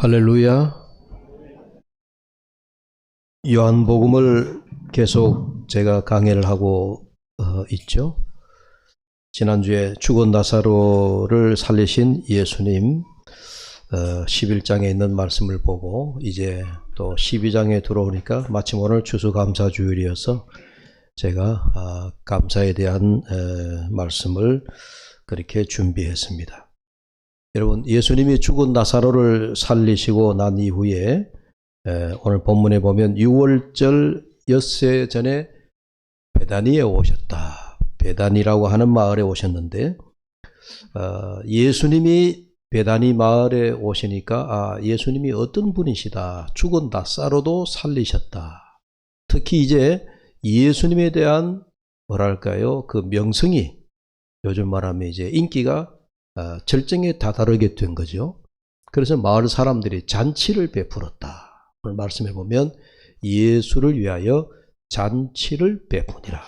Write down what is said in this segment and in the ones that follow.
할렐루야. 요한복음을 계속 제가 강해를 하고 있죠. 지난주에 죽은 나사로를 살리신 예수님 11장에 있는 말씀을 보고 이제 또 12장에 들어오니까 마침 오늘 추수감사주일이어서 제가 감사에 대한 말씀을 그렇게 준비했습니다. 여러분, 예수님이 죽은 나사로를 살리시고 난 이후에 오늘 본문에 보면 6월절 엿새 전에 베다니에 오셨다. 베다니라고 하는 마을에 오셨는데 예수님이 베다니 마을에 오시니까 예수님이 어떤 분이시다. 죽은 나사로도 살리셨다. 특히 이제 예수님에 대한 뭐랄까요? 그 명성이 요즘 말하면 이제 인기가 절정에 다다르게 된 거죠. 그래서 마을 사람들이 잔치를 베풀었다. 오늘 말씀해 보면 예수를 위하여 잔치를 베푸니라.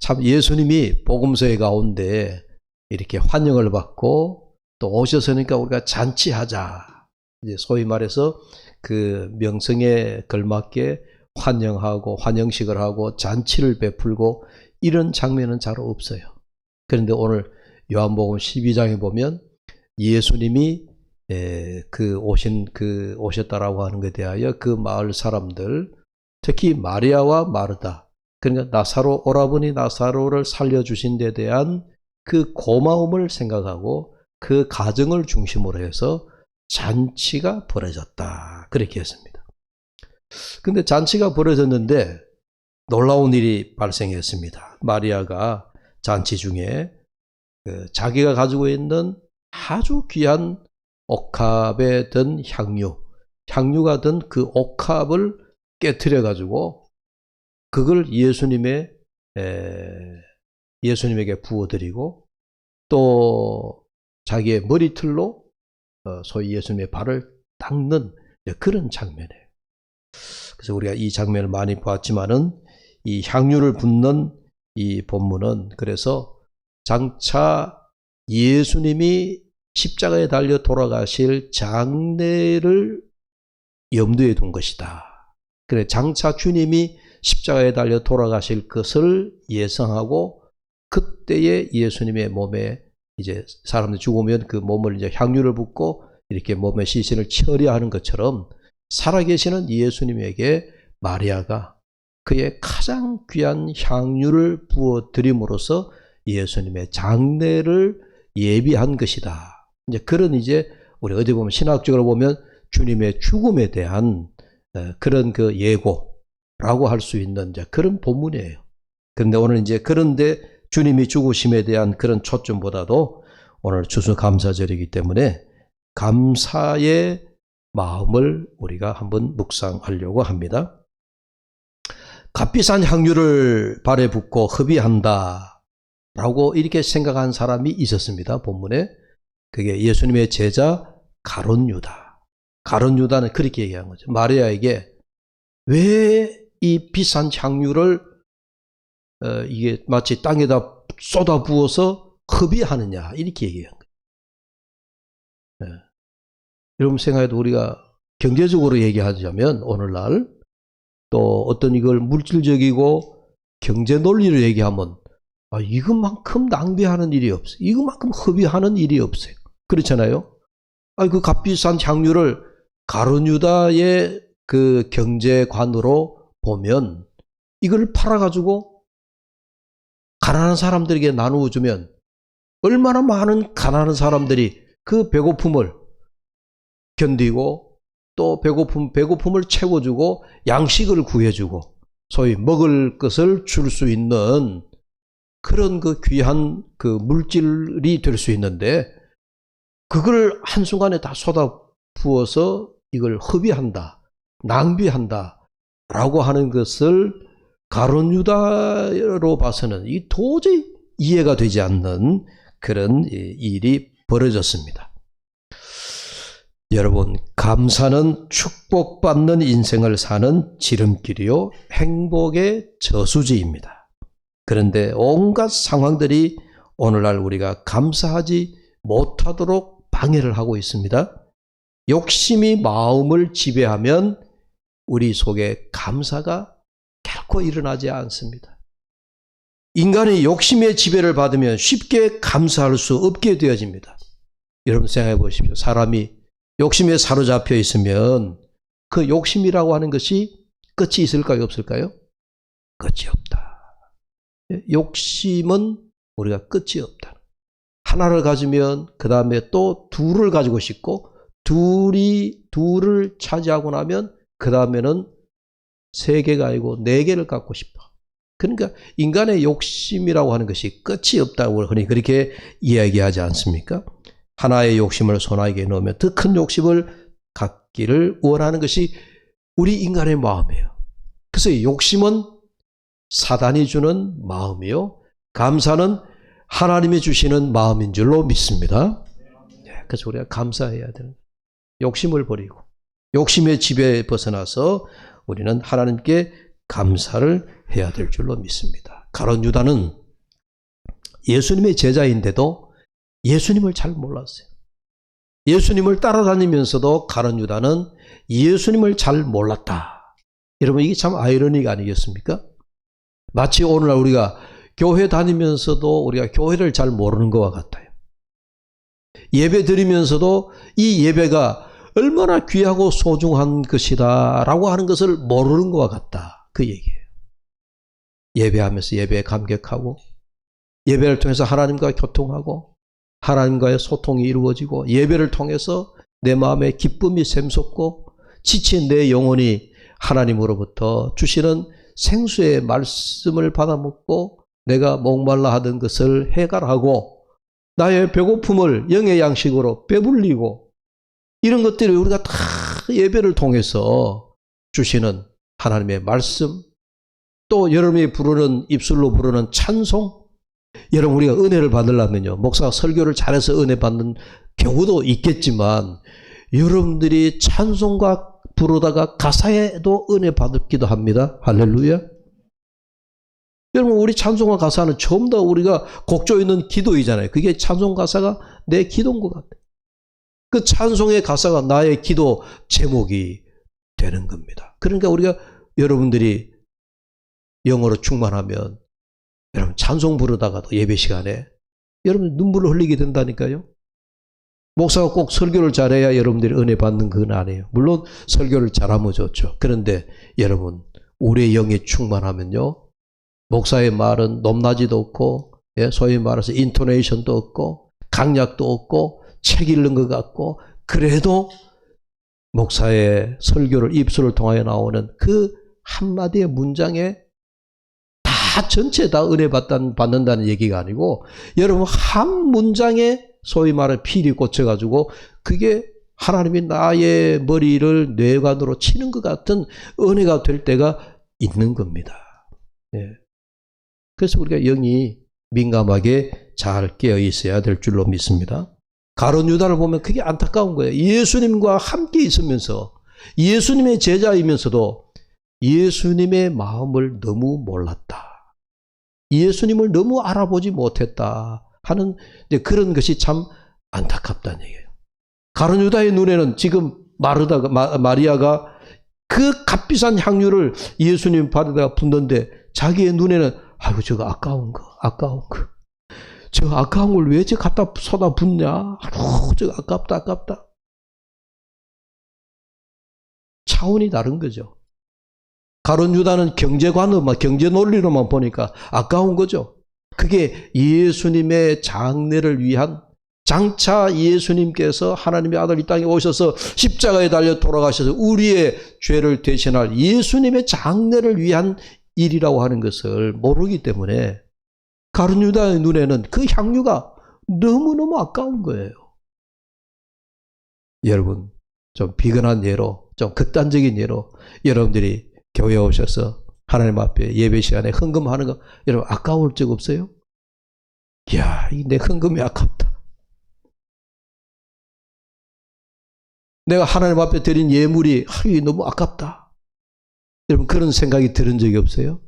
참 예수님이 복음서의 가운데 이렇게 환영을 받고 또 오셨으니까 우리가 잔치하자. 이제 소위 말해서 그 명성에 걸맞게 환영하고 환영식을 하고 잔치를 베풀고 이런 장면은 잘 없어요. 그런데 오늘 요한복음 12장에 보면 예수님이 오셨다라고 하는 것에 대하여 그 마을 사람들, 특히 마리아와 마르다, 그러니까 나사로 오라버니 나사로를 살려주신 데 대한 그 고마움을 생각하고 그 가정을 중심으로 해서 잔치가 벌어졌다. 그렇게 했습니다. 근데 잔치가 벌어졌는데 놀라운 일이 발생했습니다. 마리아가 잔치 중에 자기가 가지고 있는 아주 귀한 옥합에 든 향유가 든 그 옥합을 깨트려 가지고 그걸 예수님에게 부어드리고 또 자기의 머리털로 소위 예수님의 발을 닦는 그런 장면이에요. 그래서 우리가 이 장면을 많이 보았지만은 이 향유를 붓는 이 본문은 그래서 장차 예수님이 십자가에 달려 돌아가실 장례를 염두에 둔 것이다. 그래 장차 주님이 십자가에 달려 돌아가실 것을 예상하고 그때에 예수님의 몸에 이제 사람들이 죽으면 그 몸을 이제 향유를 붓고 이렇게 몸의 시신을 처리하는 것처럼 살아계시는 예수님에게 마리아가 그의 가장 귀한 향유를 부어 드림으로써 예수님의 장례를 예비한 것이다. 이제 그런 우리 어디 보면 신학적으로 보면 주님의 죽음에 대한 그런 그 예고라고 할 수 있는 그런 본문이에요. 그런데 오늘 그런데 주님이 죽으심에 대한 그런 초점보다도 오늘 추수감사절이기 때문에 감사의 마음을 우리가 한번 묵상하려고 합니다. 값비싼 향유를 발에 붓고 흡입한다. 라고 이렇게 생각한 사람이 있었습니다. 본문에. 그게 예수님의 제자 가룟유다. 가룟유다는 그렇게 얘기한 거죠. 마리아에게 왜 이 비싼 향유를 이게 마치 땅에다 쏟아 부어서 흡입하느냐 이렇게 얘기한 거예요. 네. 여러분 생각해도 우리가 경제적으로 얘기하자면 오늘날 또 어떤 이걸 물질적이고 경제 논리를 얘기하면 이것만큼 낭비하는 일이 없어요. 이것만큼 흡입하는 일이 없어요. 그렇잖아요. 그 값비싼 향유를 가룟유다의 그 경제관으로 보면 이걸 팔아가지고 가난한 사람들에게 나누어 주면 얼마나 많은 가난한 사람들이 그 배고픔을 견디고 또 배고픔을 채워주고 양식을 구해주고 소위 먹을 것을 줄 수 있는 그런 그 귀한 그 물질이 될 수 있는데 그걸 한순간에 다 쏟아 부어서 이걸 흡입한다, 낭비한다 라고 하는 것을 가룟유다로 봐서는 이 도저히 이해가 되지 않는 그런 일이 벌어졌습니다. 여러분, 감사는 축복받는 인생을 사는 지름길이요 행복의 저수지입니다. 그런데 온갖 상황들이 오늘날 우리가 감사하지 못하도록 방해를 하고 있습니다. 욕심이 마음을 지배하면 우리 속에 감사가 결코 일어나지 않습니다. 인간의 욕심의 지배를 받으면 쉽게 감사할 수 없게 되어집니다. 여러분 생각해 보십시오. 사람이 욕심에 사로잡혀 있으면 그 욕심이라고 하는 것이 끝이 있을까요? 없을까요? 끝이 없다. 욕심은 우리가 끝이 없다. 하나를 가지면 그 다음에 또 둘을 가지고 싶고 둘을 차지하고 나면 그 다음에는 세 개가 아니고 네 개를 갖고 싶어. 그러니까 인간의 욕심이라고 하는 것이 끝이 없다고 흔히 그렇게 이야기하지 않습니까? 하나의 욕심을 소나기에 넣으면 더 큰 욕심을 갖기를 원하는 것이 우리 인간의 마음이에요. 그래서 욕심은 사단이 주는 마음이요, 감사는 하나님이 주시는 마음인 줄로 믿습니다. 그래서 우리가 감사해야 되는 거예요. 욕심을 버리고 욕심의 지배에 벗어나서 우리는 하나님께 감사를 해야 될 줄로 믿습니다. 가룟 유다는 예수님의 제자인데도 예수님을 잘 몰랐어요. 예수님을 따라다니면서도 가룟 유다는 예수님을 잘 몰랐다. 여러분 이게 참 아이러니가 아니겠습니까? 마치 오늘날 우리가 교회 다니면서도 우리가 교회를 잘 모르는 것과 같아요. 예배 드리면서도 이 예배가 얼마나 귀하고 소중한 것이다 라고 하는 것을 모르는 것과 같다. 그 얘기예요. 예배하면서 예배에 감격하고 예배를 통해서 하나님과 교통하고 하나님과의 소통이 이루어지고 예배를 통해서 내 마음에 기쁨이 샘솟고 지친 내 영혼이 하나님으로부터 주시는 생수의 말씀을 받아먹고 내가 목말라 하던 것을 해결하고 나의 배고픔을 영의 양식으로 배불리고 이런 것들을 우리가 다 예배를 통해서 주시는 하나님의 말씀, 또 여러분이 부르는 입술로 부르는 찬송, 여러분 우리가 은혜를 받으려면요 목사가 설교를 잘해서 은혜 받는 경우도 있겠지만 여러분들이 찬송가 부르다가 가사에도 은혜 받기도 합니다. 할렐루야. 여러분 우리 찬송가 가사는 전부 다 우리가 곡조 있는 기도이잖아요. 그게 찬송 가사가 내 기도인 것 같아요. 그 찬송의 가사가 나의 기도 제목이 되는 겁니다. 그러니까 우리가 여러분들이 영어로 충만하면 여러분 찬송 부르다가도 예배 시간에 여러분 눈물을 흘리게 된다니까요. 목사가 꼭 설교를 잘해야 여러분들이 은혜 받는 건 아니에요. 물론 설교를 잘하면 좋죠. 그런데 여러분 우리의 영이 충만하면요 목사의 말은 높낮이도 없고 소위 말해서 인토네이션도 없고 강약도 없고 책 읽는 것 같고 그래도 목사의 설교를 입술을 통하여 나오는 그 한마디의 문장에 다 전체 다 은혜 받는다는 얘기가 아니고 여러분 한 문장에 소위 말해 필이 꽂혀가지고 그게 하나님이 나의 머리를 뇌관으로 치는 것 같은 은혜가 될 때가 있는 겁니다. 그래서 우리가 영이 민감하게 잘 깨어 있어야 될 줄로 믿습니다. 가룟 유다를 보면 그게 안타까운 거예요. 예수님과 함께 있으면서 예수님의 제자이면서도 예수님의 마음을 너무 몰랐다. 예수님을 너무 알아보지 못했다 하는 그런 것이 참 안타깝다는 얘기예요. 가룟 유다의 눈에는 지금 마리아가 그 값비싼 향유를 예수님 발에다가 붓는데 자기의 눈에는 아이고 저거 아까운 거 저 아까운 걸 왜 저 갖다 쏟아 붓냐? 아이고 저거 아깝다. 차원이 다른 거죠. 가룟 유다는 경제관으로만 경제 논리로만 보니까 아까운 거죠. 그게 예수님의 장례를 위한 장차 예수님께서 하나님의 아들 이 땅에 오셔서 십자가에 달려 돌아가셔서 우리의 죄를 대신할 예수님의 장례를 위한 일이라고 하는 것을 모르기 때문에 가룟 유다의 눈에는 그 향유가 너무너무 아까운 거예요. 여러분 좀 비근한 예로 좀 극단적인 예로 여러분들이 교회에 오셔서 하나님 앞에 예배 시간에 헌금하는 거 여러분 아까울 적 없어요? 이야 내 헌금이 아깝다. 내가 하나님 앞에 드린 예물이 너무 아깝다. 여러분 그런 생각이 들은 적이 없어요?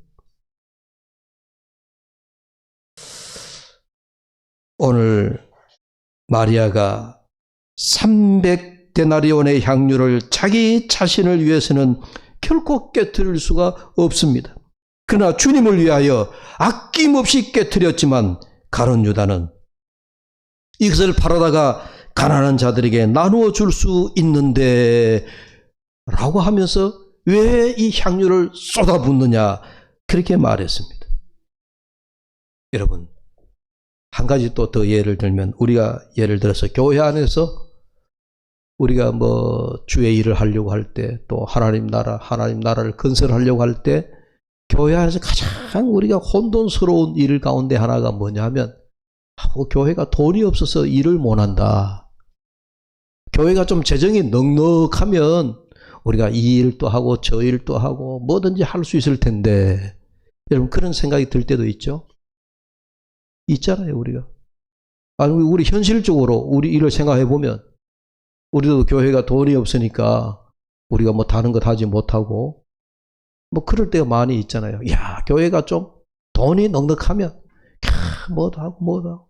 오늘 마리아가 300 데나리온의 향유를 자기 자신을 위해서는 결코 깨트릴 수가 없습니다. 그러나 주님을 위하여 아낌없이 깨트렸지만 가룟 유다는 이것을 팔아다가 가난한 자들에게 나누어 줄 수 있는데 라고 하면서 왜 이 향유를 쏟아붓느냐 그렇게 말했습니다. 여러분, 한 가지 또 더 예를 들면, 우리가 예를 들어서 교회 안에서 우리가 뭐 주의 일을 하려고 할 때, 또 하나님 나라를 건설하려고 할 때, 교회 안에서 가장 우리가 혼돈스러운 일 가운데 하나가 뭐냐 하면, 교회가 돈이 없어서 일을 못한다. 교회가 좀 재정이 넉넉하면 우리가 이 일도 하고 저 일도 하고 뭐든지 할 수 있을 텐데, 여러분 그런 생각이 들 때도 있죠? 있잖아요, 우리가. 아니, 우리 현실적으로 우리 일을 생각해 보면, 우리도 교회가 돈이 없으니까 우리가 뭐 다른 것 하지 못하고, 뭐 그럴 때가 많이 있잖아요. 야, 교회가 좀 돈이 넉넉하면, 뭐도 하고.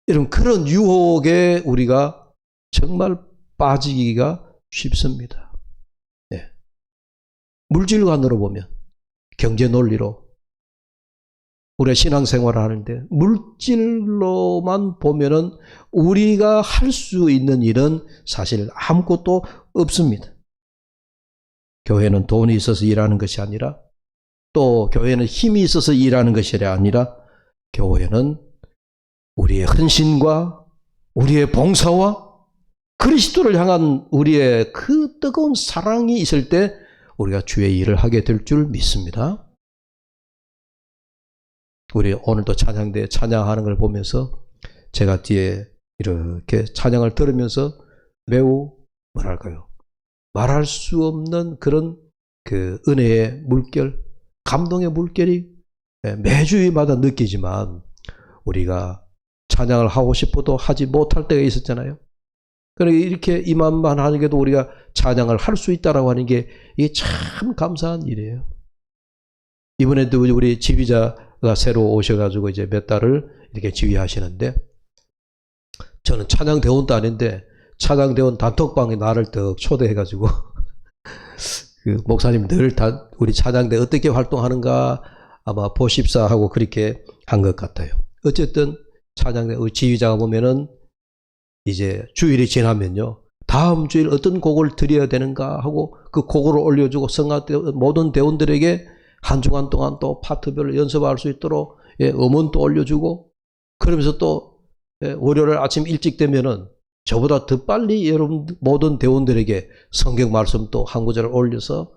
이런 그런 유혹에 우리가 정말 빠지기가 쉽습니다. 네. 물질관으로 보면, 경제 논리로, 우리가 신앙생활을 하는데 물질로만 보면은 우리가 할 수 있는 일은 사실 아무것도 없습니다. 교회는 돈이 있어서 일하는 것이 아니라, 또 교회는 힘이 있어서 일하는 것이 아니라, 교회는 우리의 헌신과 우리의 봉사와 그리스도를 향한 우리의 그 뜨거운 사랑이 있을 때 우리가 주의 일을 하게 될 줄 믿습니다. 우리 오늘도 찬양대 찬양하는 걸 보면서 제가 뒤에 이렇게 찬양을 들으면서 매우 뭐랄까요, 말할 수 없는 그런 그 은혜의 물결, 감동의 물결이 매주마다 느끼지만, 우리가 찬양을 하고 싶어도 하지 못할 때가 있었잖아요. 그러니까 이렇게 이만만 하는 게도 우리가 찬양을 할 수 있다라고 하는 게 이게 참 감사한 일이에요. 이번에도 우리 지휘자가 새로 오셔가지고 이제 몇 달을 이렇게 지휘하시는데, 저는 찬양대원도 아닌데 찬양대원 단톡방에 나를 더 초대해가지고 그 목사님 늘 우리 찬양대 어떻게 활동하는가 아마 보십사 하고 그렇게 한 것 같아요. 어쨌든 찬양대 우리 지휘자가 보면은 이제 주일이 지나면요, 다음 주일 어떤 곡을 드려야 되는가 하고 그 곡을 올려주고 모든 대원들에게 한 주간 동안 또 파트별로 연습할 수 있도록 음원도 올려주고, 그러면서 또 월요일 아침 일찍 되면은 저보다 더 빨리 여러분 모든 대원들에게 성경 말씀 또 한 구절을 올려서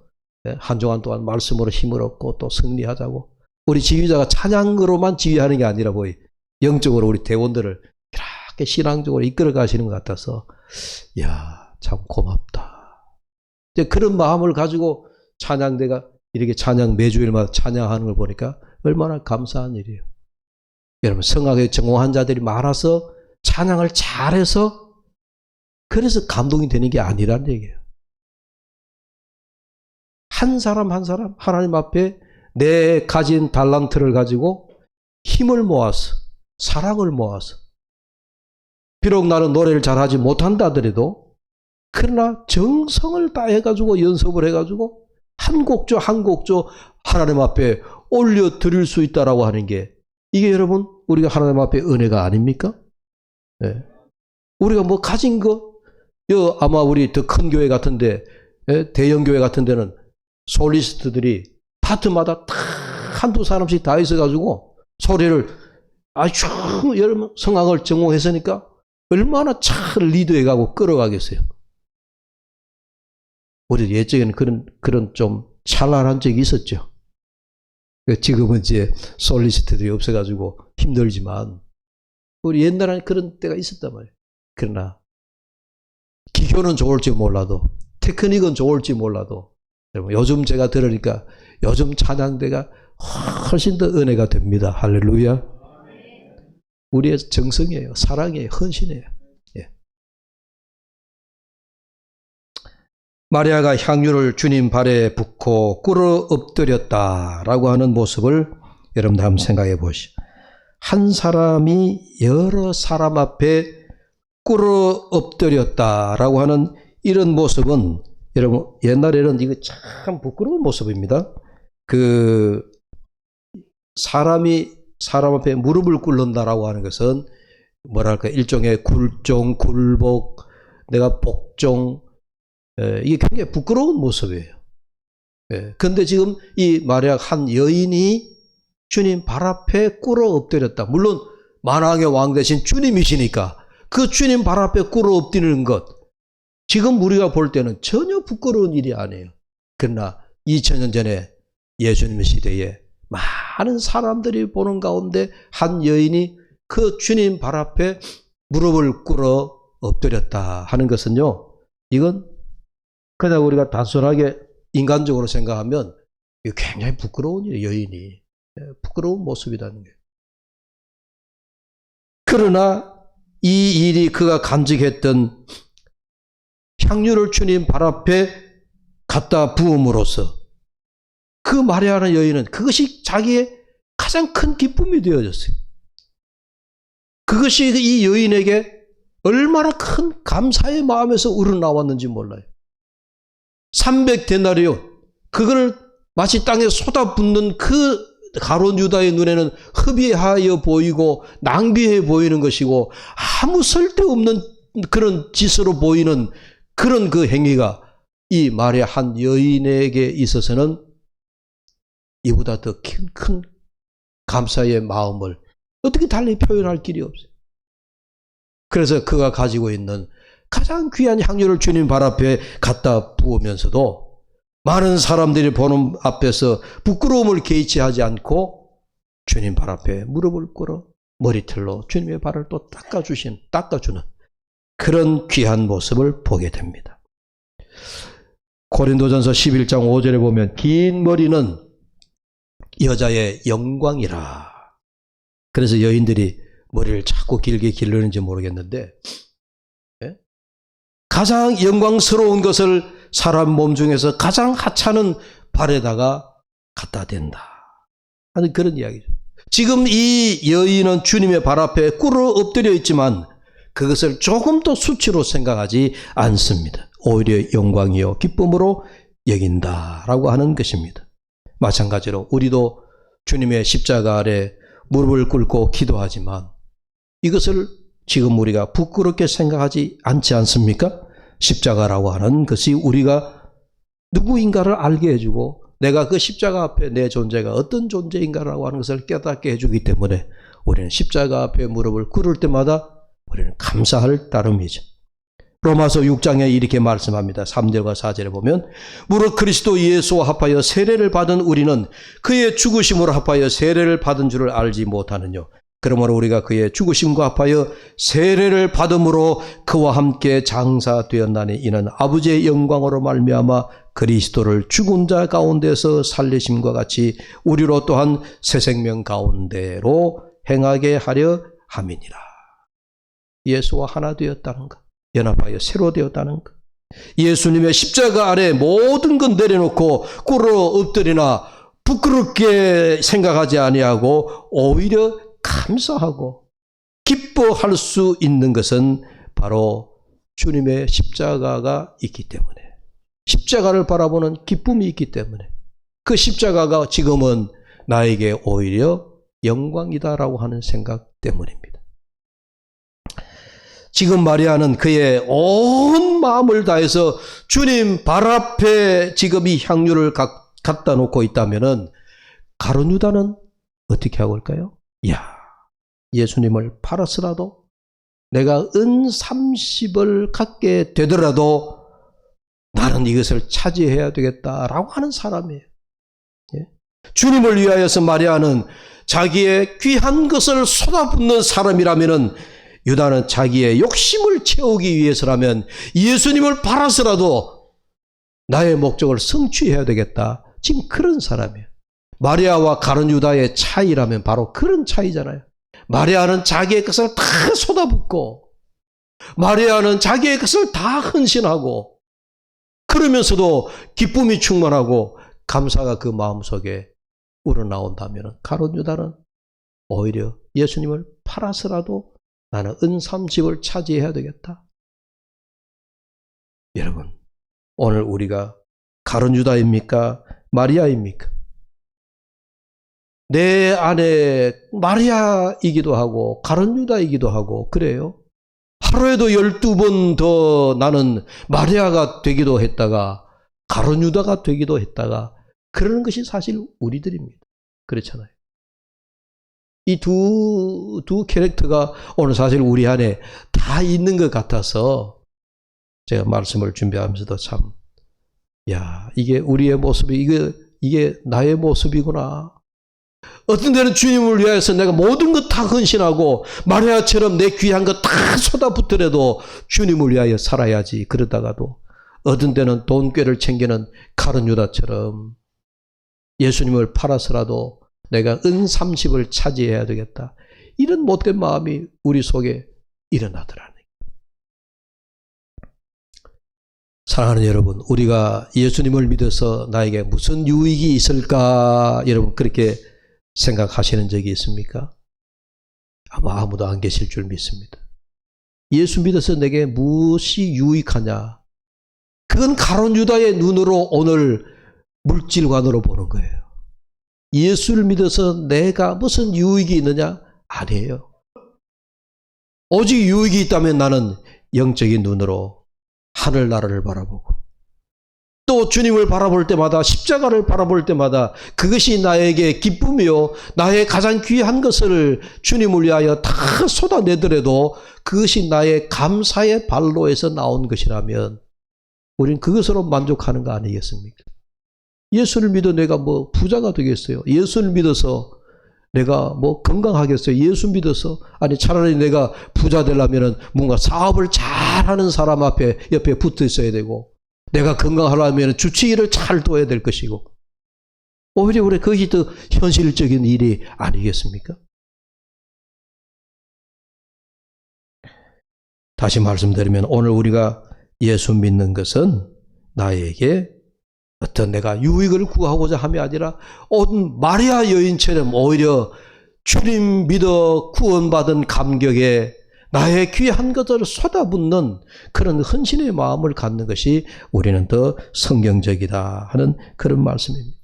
한 주간 동안 말씀으로 힘을 얻고 또 승리하자고. 우리 지휘자가 찬양으로만 지휘하는 게 아니라 거의 영적으로 우리 대원들을 이렇게 신앙적으로 이끌어 가시는 것 같아서, 이야, 참 고맙다. 이제 그런 마음을 가지고 찬양대가 이렇게 찬양 매주일마다 찬양하는 걸 보니까 얼마나 감사한 일이에요. 여러분, 성악에 전공한 자들이 많아서 찬양을 잘해서 그래서 감동이 되는 게 아니란 얘기예요. 한 사람 한 사람 하나님 앞에 내 가진 달란트를 가지고 힘을 모아서, 사랑을 모아서, 비록 나는 노래를 잘하지 못한다 하더라도 그러나 정성을 다해가지고 연습을 해가지고 한 곡조 한 곡조 하나님 앞에 올려드릴 수 있다라고 하는 게, 이게 여러분 우리가 하나님 앞에 은혜가 아닙니까? 네. 우리가 뭐 가진 거, 아마 우리 더 큰 교회 같은데, 대형 교회 같은 데는 솔리스트들이 파트마다 다 한두 사람씩 다 있어가지고 소리를 아주 여러분 성악을 전공했으니까 얼마나 잘 리드해가고 끌어가겠어요. 우리 예전에는 그런 좀 찬란한 적이 있었죠. 지금은 이제 솔리스트들이 없어가지고 힘들지만, 우리 옛날에는 그런 때가 있었단 말이에요. 그러나 기교는 좋을지 몰라도, 테크닉은 좋을지 몰라도, 요즘 제가 들으니까 요즘 찬양대가 훨씬 더 은혜가 됩니다. 할렐루야. 우리의 정성이에요. 사랑이에요. 헌신이에요. 예. 마리아가 향유를 주님 발에 붓고 꿇어 엎드렸다라고 하는 모습을 여러분들 한번 생각해 보시죠. 한 사람이 여러 사람 앞에 꿇어 엎드렸다라고 하는 이런 모습은 여러분 옛날에는 이거 참 부끄러운 모습입니다. 사람이 사람 앞에 무릎을 꿇는다라고 하는 것은 뭐랄까 일종의 굴종, 굴복, 내가 복종, 이게 굉장히 부끄러운 모습이에요. 그런데 지금 이 마리아 한 여인이 주님 발 앞에 꿇어 엎드렸다. 물론 만왕의 왕 대신 주님이시니까 그 주님 발 앞에 꿇어 엎드리는 것, 지금 우리가 볼 때는 전혀 부끄러운 일이 아니에요. 그러나 2000년 전에 예수님 시대에 많은 사람들이 보는 가운데 한 여인이 그 주님 발 앞에 무릎을 꿇어 엎드렸다 하는 것은요, 이건 그냥 우리가 단순하게 인간적으로 생각하면 굉장히 부끄러운 일이에요. 여인이 부끄러운 모습이라는 게. 그러나 이 일이 그가 간직했던 향유를 주님 발 앞에 갖다 부음으로써 그 마리아라는 여인은 그것이 자기의 가장 큰 기쁨이 되어졌어요. 그것이 이 여인에게 얼마나 큰 감사의 마음에서 우러나왔는지 몰라요. 300데나리온, 그걸 마치 땅에 쏟아붓는 그 가룟 유다의 눈에는 흡이하여 보이고 낭비해 보이는 것이고 아무 쓸데없는 그런 짓으로 보이는 그런 그 행위가 이 마리아 한 여인에게 있어서는 이보다 더 큰 감사의 마음을 어떻게 달리 표현할 길이 없어요. 그래서 그가 가지고 있는 가장 귀한 향유를 주님 발 앞에 갖다 부으면서도 많은 사람들이 보는 앞에서 부끄러움을 개의치 하지 않고 주님 발 앞에 무릎을 꿇어 머리털로 주님의 발을 또 닦아주는 그런 귀한 모습을 보게 됩니다. 고린도전서 11장 5절에 보면 긴 머리는 여자의 영광이라. 그래서 여인들이 머리를 자꾸 길게 기르는지 모르겠는데, 가장 영광스러운 것을 사람 몸 중에서 가장 하찮은 발에다가 갖다 댄다 하는 그런 이야기죠. 지금 이 여인은 주님의 발 앞에 꿇어 엎드려 있지만 그것을 조금도 수치로 생각하지 않습니다. 오히려 영광이요 기쁨으로 여긴다라고 하는 것입니다. 마찬가지로 우리도 주님의 십자가 아래 무릎을 꿇고 기도하지만 이것을 지금 우리가 부끄럽게 생각하지 않지 않습니까? 십자가라고 하는 것이 우리가 누구인가를 알게 해주고 내가 그 십자가 앞에 내 존재가 어떤 존재인가라고 하는 것을 깨닫게 해주기 때문에 우리는 십자가 앞에 무릎을 꿇을 때마다 우리는 감사할 따름이죠. 로마서 6장에 이렇게 말씀합니다. 3절과 4절에 보면 무릇 그리스도 예수와 합하여 세례를 받은 우리는 그의 죽으심으로 합하여 세례를 받은 줄을 알지 못하느뇨. 그러므로 우리가 그의 죽으심과 합하여 세례를 받음으로 그와 함께 장사되었나니 이는 아버지의 영광으로 말미암아 그리스도를 죽은 자 가운데서 살리심과 같이 우리로 또한 새 생명 가운데로 행하게 하려 함이니라. 예수와 하나 되었다는 것, 연합하여 새로 되었다는 것, 예수님의 십자가 아래 모든 것 내려놓고 꿇어 엎드리나 부끄럽게 생각하지 아니하고 오히려 감사하고 기뻐할 수 있는 것은 바로 주님의 십자가가 있기 때문에, 십자가를 바라보는 기쁨이 있기 때문에, 그 십자가가 지금은 나에게 오히려 영광이다라고 하는 생각 때문입니다. 지금 마리아는 그의 온 마음을 다해서 주님 발 앞에 지금 이 향유를 갖다 놓고 있다면은 가룟 유다는 어떻게 하고 올까요? 예수님을 팔았으라도 내가 은 30을 갖게 되더라도 나는 이것을 차지해야 되겠다라고 하는 사람이에요. 주님을 위하여서 마리아는 자기의 귀한 것을 쏟아붓는 사람이라면은 유다는 자기의 욕심을 채우기 위해서라면 예수님을 팔아서라도 나의 목적을 성취해야 되겠다. 지금 그런 사람이에요. 마리아와 가룟 유다의 차이라면 바로 그런 차이잖아요. 마리아는 자기의 것을 다 쏟아붓고 마리아는 자기의 것을 다 헌신하고 그러면서도 기쁨이 충만하고 감사가 그 마음속에 우러나온다면 가룟 유다는 오히려 예수님을 팔아서라도 나는 은 30을 차지해야 되겠다. 여러분, 오늘 우리가 가룟 유다입니까? 마리아입니까? 내 안에 마리아이기도 하고 가룟 유다이기도 하고 그래요. 하루에도 12번 더 나는 마리아가 되기도 했다가 가룟 유다가 되기도 했다가 그러는 것이 사실 우리들입니다. 그렇잖아요. 이 두 캐릭터가 오늘 사실 우리 안에 다 있는 것 같아서 제가 말씀을 준비하면서도 참, 이게 우리의 모습이, 이게 나의 모습이구나. 어떤 때는 주님을 위해서 내가 모든 것 다 헌신하고 마리아처럼 내 귀한 것 다 쏟아붓더라도 주님을 위하여 살아야지. 그러다가도 어떤 때는 돈꾀를 챙기는 가룟 유다처럼 예수님을 팔아서라도 내가 은 30을 차지해야 되겠다. 이런 못된 마음이 우리 속에 일어나더라는 거예요. 사랑하는 여러분, 우리가 예수님을 믿어서 나에게 무슨 유익이 있을까? 여러분 그렇게 생각하시는 적이 있습니까? 아마 아무도 안 계실 줄 믿습니다. 예수 믿어서 내게 무엇이 유익하냐? 그건 가룟 유다의 눈으로 오늘 물질관으로 보는 거예요. 예수를 믿어서 내가 무슨 유익이 있느냐? 아니에요. 오직 유익이 있다면 나는 영적인 눈으로 하늘나라를 바라보고 또 주님을 바라볼 때마다 십자가를 바라볼 때마다 그것이 나에게 기쁨이요 나의 가장 귀한 것을 주님을 위하여 다 쏟아내더라도 그것이 나의 감사의 발로에서 나온 것이라면 우리는 그것으로 만족하는 거 아니겠습니까? 예수를 믿어 내가 뭐 부자가 되겠어요? 예수를 믿어서 내가 뭐 건강하겠어요? 예수 믿어서? 아니 차라리 내가 부자 되려면 뭔가 사업을 잘하는 사람 옆에 붙어 있어야 되고 내가 건강하려면 주치의를 잘 둬야 될 것이고 오히려 우리 그것이 더 현실적인 일이 아니겠습니까? 다시 말씀드리면 오늘 우리가 예수 믿는 것은 나에게 어떤 내가 유익을 구하고자 함이 아니라 마리아 여인처럼 오히려 주님 믿어 구원받은 감격에 나의 귀한 것을 쏟아붓는 그런 헌신의 마음을 갖는 것이 우리는 더 성경적이다 하는 그런 말씀입니다.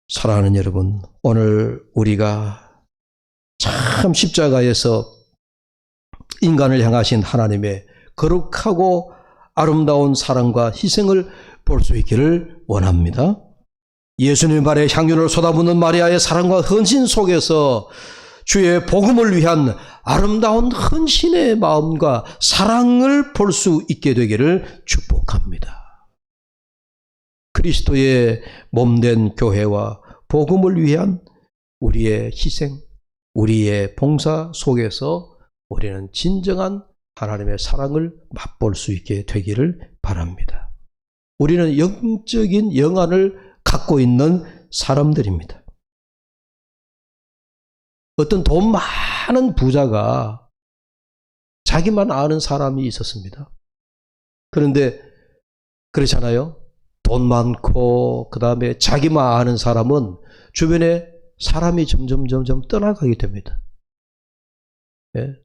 사랑하는 여러분, 오늘 우리가 참 십자가에서 인간을 향하신 하나님의 거룩하고 아름다운 사랑과 희생을 볼 수 있기를 원합니다. 예수님 발에 향유를 쏟아붓는 마리아의 사랑과 헌신 속에서 주의 복음을 위한 아름다운 헌신의 마음과 사랑을 볼 수 있게 되기를 축복합니다. 그리스도의 몸된 교회와 복음을 위한 우리의 희생, 우리의 봉사 속에서 우리는 진정한 하나님의 사랑을 맛볼 수 있게 되기를 바랍니다. 우리는 영적인 영안을 갖고 있는 사람들입니다. 어떤 돈 많은 부자가 자기만 아는 사람이 있었습니다. 그런데 그렇잖아요. 돈 많고 그 다음에 자기만 아는 사람은 주변에 사람이 점점 떠나가게 됩니다.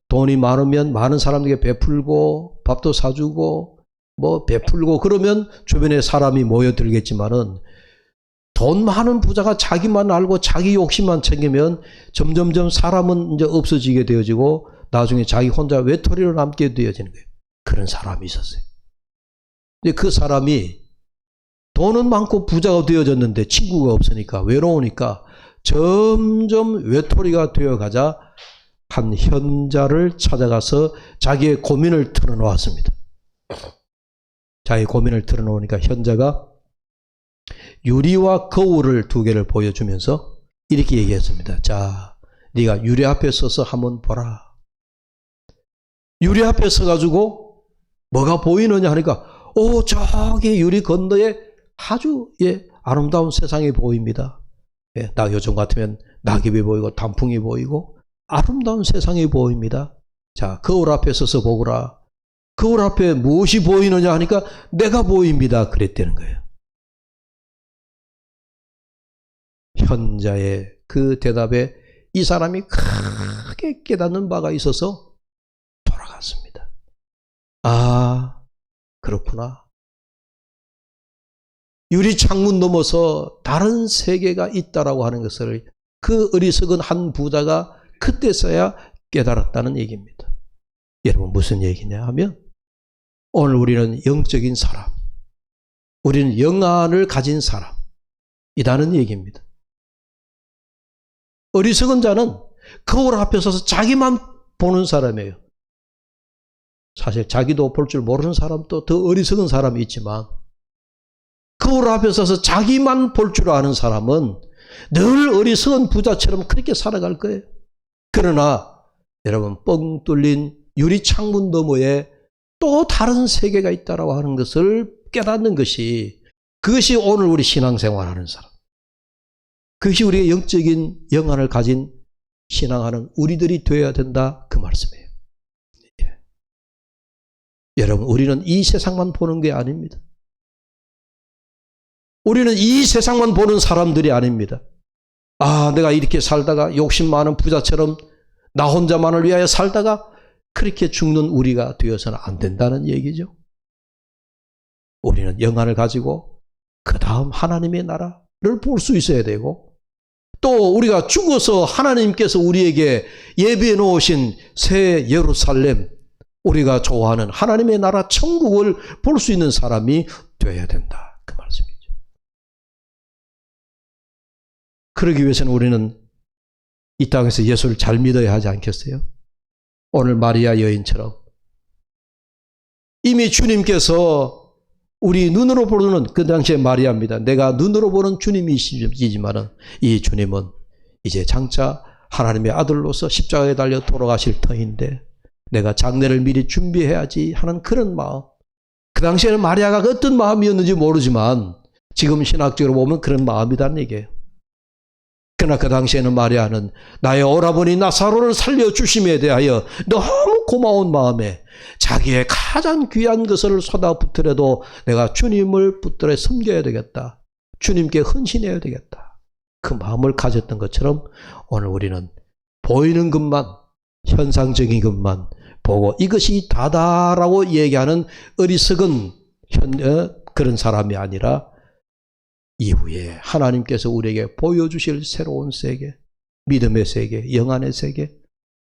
돈이 많으면 많은 사람에게 베풀고 밥도 사주고 뭐 베풀고 그러면 주변에 사람이 모여들겠지만은 돈 많은 부자가 자기만 알고 자기 욕심만 챙기면 점점 사람은 이제 없어지게 되어지고 나중에 자기 혼자 외톨이로 남게 되어지는 거예요. 그런 사람이 있었어요. 근데 그 사람이 돈은 많고 부자가 되어졌는데 친구가 없으니까 외로우니까 점점 외톨이가 되어가자 한 현자를 찾아가서 자기의 고민을 털어놓았습니다. 자기 고민을 털어놓으니까 현자가 유리와 거울을 두 개를 보여주면서 이렇게 얘기했습니다. 자, 네가 유리 앞에 서서 한번 보라. 유리 앞에 서가지고 뭐가 보이느냐 하니까 저기 유리 건너에 아주 아름다운 세상이 보입니다. 요즘 같으면 낙엽이 보이고 단풍이 보이고 아름다운 세상이 보입니다. 자, 거울 앞에 서서 보거라. 거울 앞에 무엇이 보이느냐 하니까 내가 보입니다. 그랬다는 거예요. 현자의 그 대답에 이 사람이 크게 깨닫는 바가 있어서 돌아갔습니다. 아, 그렇구나. 유리창문 넘어서 다른 세계가 있다라고 하는 것을 그 어리석은 한 부자가 그때서야 깨달았다는 얘기입니다. 여러분, 무슨 얘기냐 하면 오늘 우리는 영적인 사람, 우리는 영안을 가진 사람이라는 얘기입니다. 어리석은 자는 거울 앞에 서서 자기만 보는 사람이에요. 사실 자기도 볼 줄 모르는 사람도 더 어리석은 사람이 있지만 거울 앞에 서서 자기만 볼 줄 아는 사람은 늘 어리석은 부자처럼 그렇게 살아갈 거예요. 그러나 여러분, 뻥 뚫린 유리창문 너머에 또 다른 세계가 있다고 하는 것을 깨닫는 것이, 그것이 오늘 우리 신앙생활하는 사람, 그것이 우리의 영적인 영안을 가진 신앙하는 우리들이 되어야 된다, 그 말씀이에요. 예. 여러분, 우리는 이 세상만 보는 게 아닙니다. 우리는 이 세상만 보는 사람들이 아닙니다. 아, 내가 이렇게 살다가 욕심 많은 부자처럼 나 혼자만을 위하여 살다가 그렇게 죽는 우리가 되어서는 안 된다는 얘기죠. 우리는 영안을 가지고 그 다음 하나님의 나라를 볼 수 있어야 되고, 또 우리가 죽어서 하나님께서 우리에게 예비해 놓으신 새 예루살렘, 우리가 좋아하는 하나님의 나라 천국을 볼 수 있는 사람이 되어야 된다, 그 말씀이죠. 그러기 위해서는 우리는 이 땅에서 예수를 잘 믿어야 하지 않겠어요? 오늘 마리아 여인처럼 이미 주님께서 우리 눈으로 보는, 그 당시에 마리아입니다. 내가 눈으로 보는 주님이시지만은 이 주님은 이제 장차 하나님의 아들로서 십자가에 달려 돌아가실 터인데 내가 장례를 미리 준비해야지 하는 그런 마음. 그 당시에는 마리아가 어떤 마음이었는지 모르지만 지금 신학적으로 보면 그런 마음이라는 얘기예요. 그러나 그 당시에는 마리아는 나의 오라버니 나사로를 살려주심에 대하여 너무 고마운 마음에 자기의 가장 귀한 것을 쏟아붓더라도 내가 주님을 붙들어 섬겨야 되겠다, 주님께 헌신해야 되겠다, 그 마음을 가졌던 것처럼 오늘 우리는 보이는 것만, 현상적인 것만 보고 이것이 다다라고 얘기하는 어리석은 그런 사람이 아니라 이후에 하나님께서 우리에게 보여주실 새로운 세계, 믿음의 세계, 영안의 세계,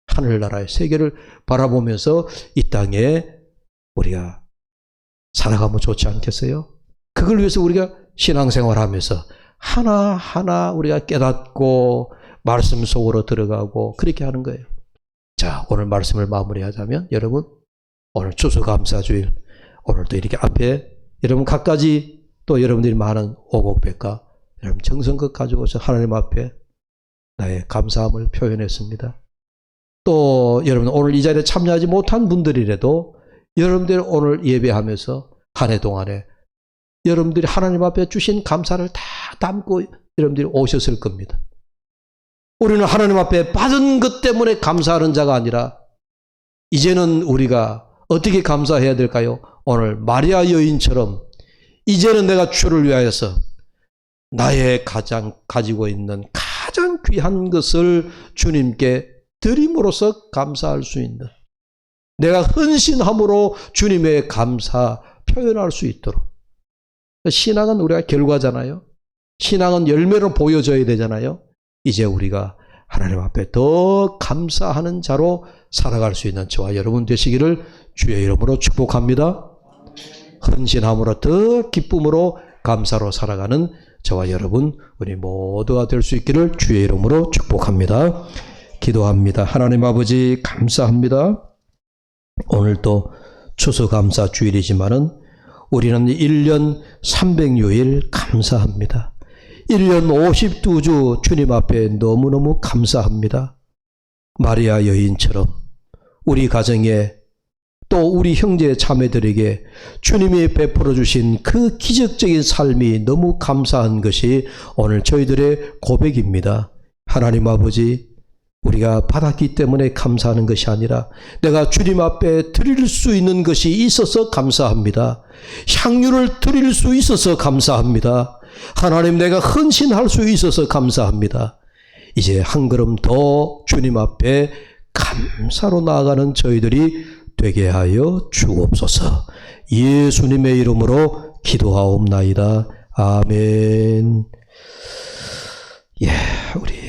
하늘나라의 세계를 바라보면서 이 땅에 우리가 살아가면 좋지 않겠어요? 그걸 위해서 우리가 신앙생활하면서 하나하나 우리가 깨닫고 말씀 속으로 들어가고 그렇게 하는 거예요. 자, 오늘 말씀을 마무리하자면 여러분, 오늘 추수감사주일, 오늘도 이렇게 앞에 여러분 갖가지 또 여러분들이 많은 오곡백과 여러분 정성껏 가지고서 하나님 앞에 나의 감사함을 표현했습니다. 또 여러분 오늘 이 자리에 참여하지 못한 분들이라도 여러분들 오늘 예배하면서 한 해 동안에 여러분들이 하나님 앞에 주신 감사를 다 담고 여러분들이 오셨을 겁니다. 우리는 하나님 앞에 받은 것 때문에 감사하는 자가 아니라 이제는 우리가 어떻게 감사해야 될까요? 오늘 마리아 여인처럼 이제는 내가 주를 위하여서 나의 가지고 있는 가장 귀한 것을 주님께 드림으로써 감사할 수 있는, 내가 헌신함으로 주님의 감사 표현할 수 있도록. 신앙은 우리가 결과잖아요. 신앙은 열매로 보여줘야 되잖아요. 이제 우리가 하나님 앞에 더 감사하는 자로 살아갈 수 있는 저와 여러분 되시기를 주의 이름으로 축복합니다. 헌신함으로 더 기쁨으로 감사로 살아가는 저와 여러분 우리 모두가 될 수 있기를 주의 이름으로 축복합니다. 기도합니다. 하나님 아버지 감사합니다. 오늘도 추수감사 주일이지만은 우리는 1년 306일 감사합니다. 1년 52주 주님 앞에 너무너무 감사합니다. 마리아 여인처럼 우리 가정에 또 우리 형제 자매들에게 주님이 베풀어 주신 그 기적적인 삶이 너무 감사한 것이 오늘 저희들의 고백입니다. 하나님 아버지, 우리가 받았기 때문에 감사하는 것이 아니라 내가 주님 앞에 드릴 수 있는 것이 있어서 감사합니다. 향유를 드릴 수 있어서 감사합니다. 하나님, 내가 헌신할 수 있어서 감사합니다. 이제 한 걸음 더 주님 앞에 감사로 나아가는 저희들이 되게 하여 주옵소서. 예수님의 이름으로 기도하옵나이다. 아멘. 예, 우리